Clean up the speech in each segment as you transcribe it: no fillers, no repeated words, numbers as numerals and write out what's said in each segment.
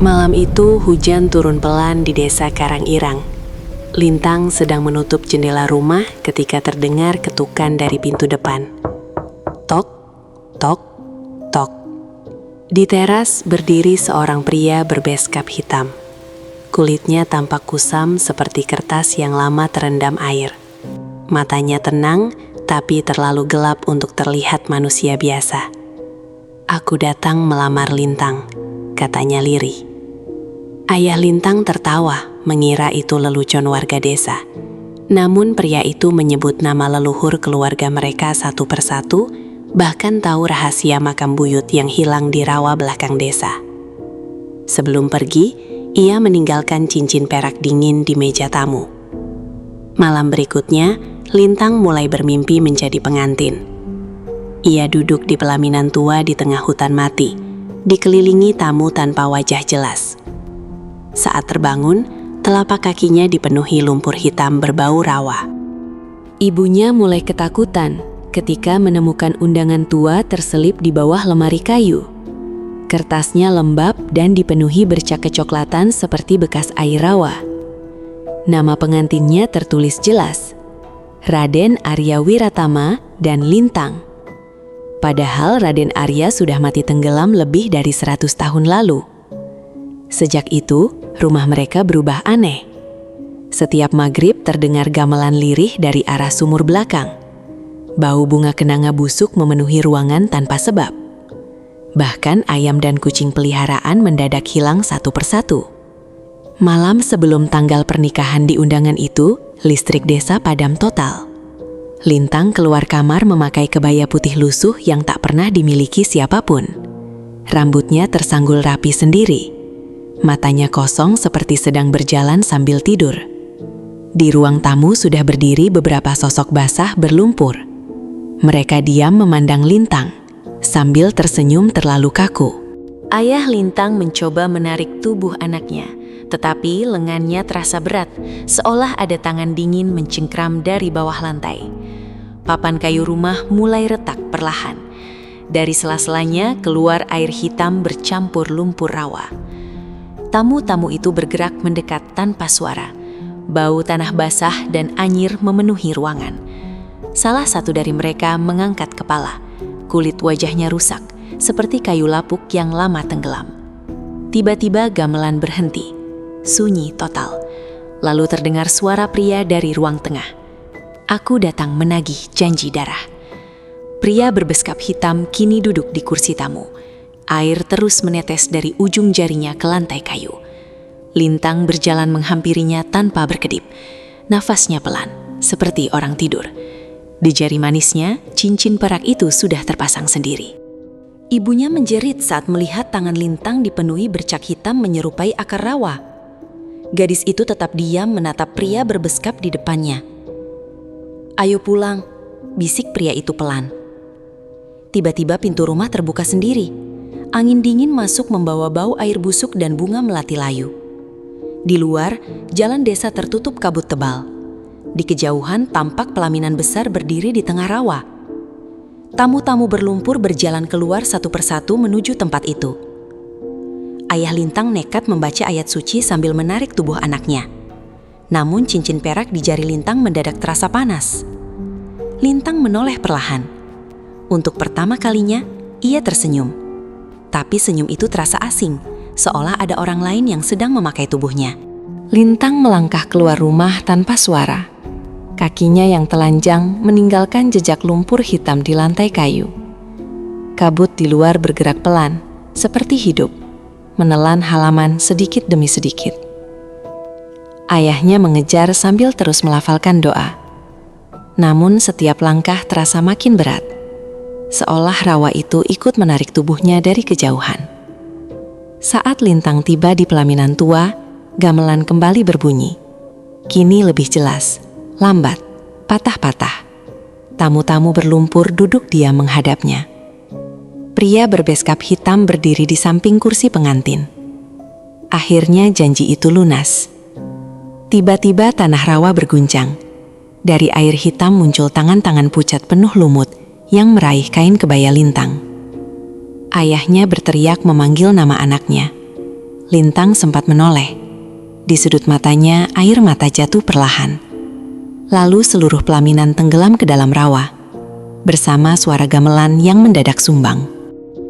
Malam itu hujan turun pelan di desa Karangirang. Lintang sedang menutup jendela rumah ketika terdengar ketukan dari pintu depan. Tok, tok, tok. Di teras berdiri seorang pria berbeskap hitam. Kulitnya tampak kusam seperti kertas yang lama terendam air. Matanya tenang, tapi terlalu gelap untuk terlihat manusia biasa. "Aku datang melamar Lintang," katanya lirih. Ayah Lintang tertawa, mengira itu lelucon warga desa. Namun pria itu menyebut nama leluhur keluarga mereka satu persatu, bahkan tahu rahasia makam buyut yang hilang di rawa belakang desa. Sebelum pergi, ia meninggalkan cincin perak dingin di meja tamu. Malam berikutnya, Lintang mulai bermimpi menjadi pengantin. Ia duduk di pelaminan tua di tengah hutan mati, dikelilingi tamu tanpa wajah jelas. Saat terbangun, telapak kakinya dipenuhi lumpur hitam berbau rawa. Ibunya mulai ketakutan ketika menemukan undangan tua terselip di bawah lemari kayu. Kertasnya lembab dan dipenuhi bercak kecoklatan seperti bekas air rawa. Nama pengantinnya tertulis jelas, Raden Arya Wiratama dan Lintang. Padahal Raden Arya sudah mati tenggelam lebih dari 100 tahun lalu. Sejak itu, rumah mereka berubah aneh. Setiap maghrib terdengar gamelan lirih dari arah sumur belakang. Bau bunga kenanga busuk memenuhi ruangan tanpa sebab. Bahkan ayam dan kucing peliharaan mendadak hilang satu persatu. Malam sebelum tanggal pernikahan di undangan itu, listrik desa padam total. Lintang keluar kamar memakai kebaya putih lusuh yang tak pernah dimiliki siapapun. Rambutnya tersanggul rapi sendiri. Matanya kosong seperti sedang berjalan sambil tidur. Di ruang tamu sudah berdiri beberapa sosok basah berlumpur. Mereka diam memandang Lintang, sambil tersenyum terlalu kaku. Ayah Lintang mencoba menarik tubuh anaknya, tetapi lengannya terasa berat, seolah ada tangan dingin mencengkram dari bawah lantai. Papan kayu rumah mulai retak perlahan. Dari sela-selanya keluar air hitam bercampur lumpur rawa. Tamu-tamu itu bergerak mendekat tanpa suara. Bau tanah basah dan anyir memenuhi ruangan. Salah satu dari mereka mengangkat kepala. Kulit wajahnya rusak, seperti kayu lapuk yang lama tenggelam. Tiba-tiba gamelan berhenti. Sunyi total. Lalu terdengar suara pria dari ruang tengah. "Aku datang menagih janji darah." Pria berbeskap hitam kini duduk di kursi tamu. Air terus menetes dari ujung jarinya ke lantai kayu. Lintang berjalan menghampirinya tanpa berkedip. Nafasnya pelan, seperti orang tidur. Di jari manisnya, cincin perak itu sudah terpasang sendiri. Ibunya menjerit saat melihat tangan Lintang dipenuhi bercak hitam menyerupai akar rawa. Gadis itu tetap diam menatap pria berbeskap di depannya. "Ayo pulang," bisik pria itu pelan. Tiba-tiba pintu rumah terbuka sendiri. Angin dingin masuk membawa bau air busuk dan bunga melati layu. Di luar, jalan desa tertutup kabut tebal. Di kejauhan tampak pelaminan besar berdiri di tengah rawa. Tamu-tamu berlumpur berjalan keluar satu persatu menuju tempat itu. Ayah Lintang nekat membaca ayat suci sambil menarik tubuh anaknya. Namun cincin perak di jari Lintang mendadak terasa panas. Lintang menoleh perlahan. Untuk pertama kalinya, ia tersenyum. Tapi senyum itu terasa asing, seolah ada orang lain yang sedang memakai tubuhnya. Lintang melangkah keluar rumah tanpa suara. Kakinya yang telanjang meninggalkan jejak lumpur hitam di lantai kayu. Kabut di luar bergerak pelan, seperti hidup, menelan halaman sedikit demi sedikit. Ayahnya mengejar sambil terus melafalkan doa. Namun setiap langkah terasa makin berat. Seolah rawa itu ikut menarik tubuhnya dari kejauhan. Saat Lintang tiba di pelaminan tua, gamelan kembali berbunyi. Kini lebih jelas, lambat, patah-patah. Tamu-tamu berlumpur duduk diam menghadapnya. Pria berbeskap hitam berdiri di samping kursi pengantin. Akhirnya janji itu lunas. Tiba-tiba tanah rawa berguncang. Dari air hitam muncul tangan-tangan pucat penuh lumut yang meraih kain kebaya Lintang. Ayahnya berteriak memanggil nama anaknya. Lintang sempat menoleh. Di sudut matanya, air mata jatuh perlahan. Lalu seluruh pelaminan tenggelam ke dalam rawa, bersama suara gamelan yang mendadak sumbang.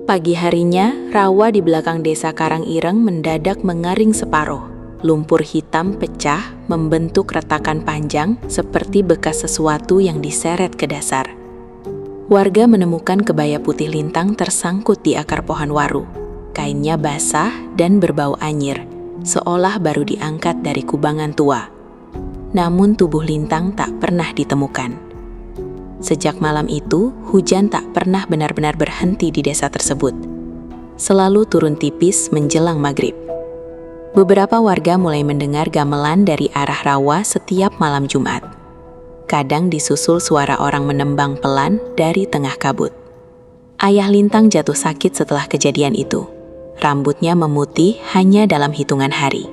Pagi harinya, rawa di belakang desa Karangireng mendadak mengaring separuh. Lumpur hitam pecah membentuk retakan panjang seperti bekas sesuatu yang diseret ke dasar. Warga menemukan kebaya putih Lintang tersangkut di akar pohon waru. Kainnya basah dan berbau anyir, seolah baru diangkat dari kubangan tua. Namun tubuh Lintang tak pernah ditemukan. Sejak malam itu, hujan tak pernah benar-benar berhenti di desa tersebut. Selalu turun tipis menjelang maghrib. Beberapa warga mulai mendengar gamelan dari arah rawa setiap malam Jumat. Kadang disusul suara orang menembang pelan dari tengah kabut. Ayah Lintang jatuh sakit setelah kejadian itu. Rambutnya memutih hanya dalam hitungan hari.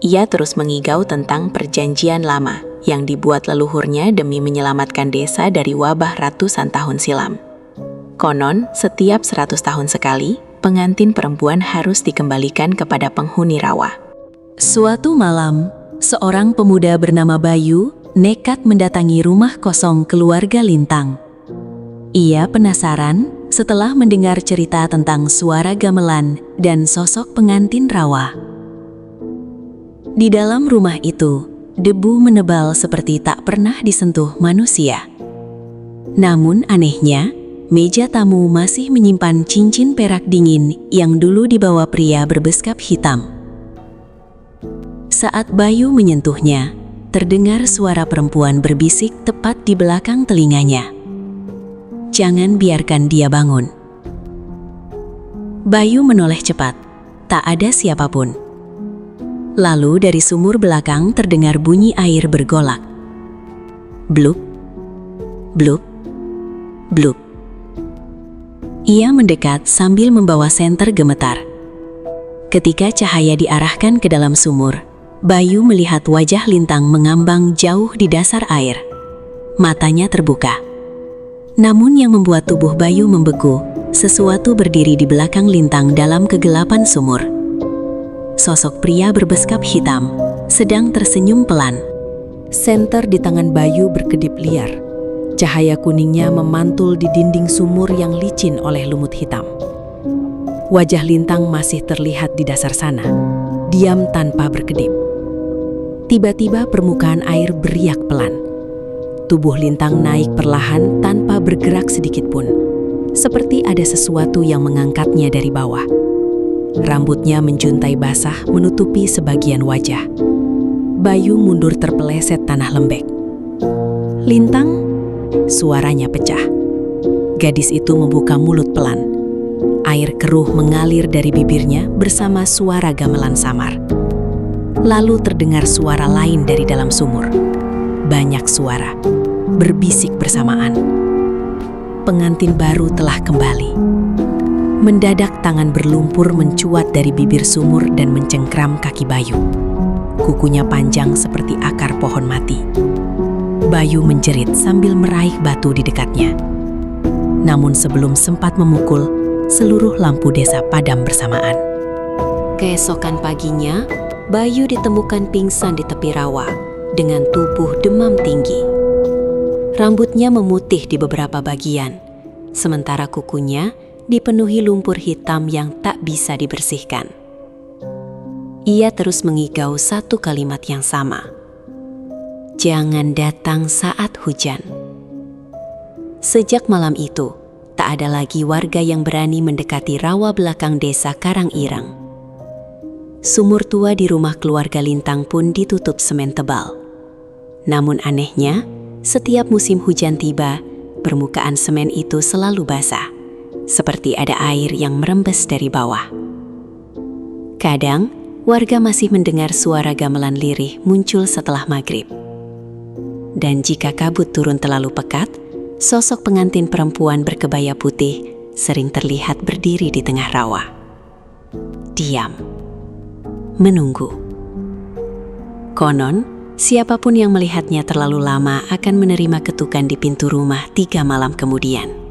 Ia terus mengigau tentang perjanjian lama yang dibuat leluhurnya demi menyelamatkan desa dari wabah ratusan tahun silam. Konon, setiap 100 tahun sekali, pengantin perempuan harus dikembalikan kepada penghuni rawa. Suatu malam, seorang pemuda bernama Bayu nekat mendatangi rumah kosong keluarga Lintang. Ia penasaran setelah mendengar cerita tentang suara gamelan dan sosok pengantin rawa. Di dalam rumah itu, debu menebal seperti tak pernah disentuh manusia. Namun anehnya, meja tamu masih menyimpan cincin perak dingin yang dulu dibawa pria berbeskap hitam. Saat Bayu menyentuhnya, terdengar suara perempuan berbisik tepat di belakang telinganya. Jangan biarkan dia bangun. Bayu menoleh cepat. Tak ada siapapun. Lalu dari sumur belakang terdengar bunyi air bergolak. Blup, blup, blup. Ia mendekat sambil membawa senter gemetar. Ketika cahaya diarahkan ke dalam sumur, Bayu melihat wajah Lintang mengambang jauh di dasar air. Matanya terbuka. Namun yang membuat tubuh Bayu membeku, sesuatu berdiri di belakang Lintang dalam kegelapan sumur. Sosok pria berbeskap hitam sedang tersenyum pelan. Senter di tangan Bayu berkedip liar. Cahaya kuningnya memantul di dinding sumur yang licin oleh lumut hitam. Wajah Lintang masih terlihat di dasar sana, diam tanpa berkedip. Tiba-tiba permukaan air beriak pelan. Tubuh Lintang naik perlahan tanpa bergerak sedikit pun, seperti ada sesuatu yang mengangkatnya dari bawah. Rambutnya menjuntai basah menutupi sebagian wajah. Bayu mundur terpeleset tanah lembek. Lintang, suaranya pecah. Gadis itu membuka mulut pelan. Air keruh mengalir dari bibirnya bersama suara gamelan samar. Lalu terdengar suara lain dari dalam sumur. Banyak suara, berbisik bersamaan. Pengantin baru telah kembali. Mendadak tangan berlumpur mencuat dari bibir sumur dan mencengkram kaki Bayu. Kukunya panjang seperti akar pohon mati. Bayu menjerit sambil meraih batu di dekatnya. Namun sebelum sempat memukul, seluruh lampu desa padam bersamaan. Keesokan paginya, Bayu ditemukan pingsan di tepi rawa dengan tubuh demam tinggi. Rambutnya memutih di beberapa bagian, sementara kukunya dipenuhi lumpur hitam yang tak bisa dibersihkan. Ia terus mengigau satu kalimat yang sama. Jangan datang saat hujan. Sejak malam itu, tak ada lagi warga yang berani mendekati rawa belakang desa Karangireng. Sumur tua di rumah keluarga Lintang pun ditutup semen tebal. Namun anehnya, setiap musim hujan tiba, permukaan semen itu selalu basah, seperti ada air yang merembes dari bawah. Kadang, warga masih mendengar suara gamelan lirih muncul setelah maghrib. Dan jika kabut turun terlalu pekat, sosok pengantin perempuan berkebaya putih sering terlihat berdiri di tengah rawa. Diam. Menunggu. Konon, siapapun yang melihatnya terlalu lama akan menerima ketukan di pintu rumah 3 malam kemudian.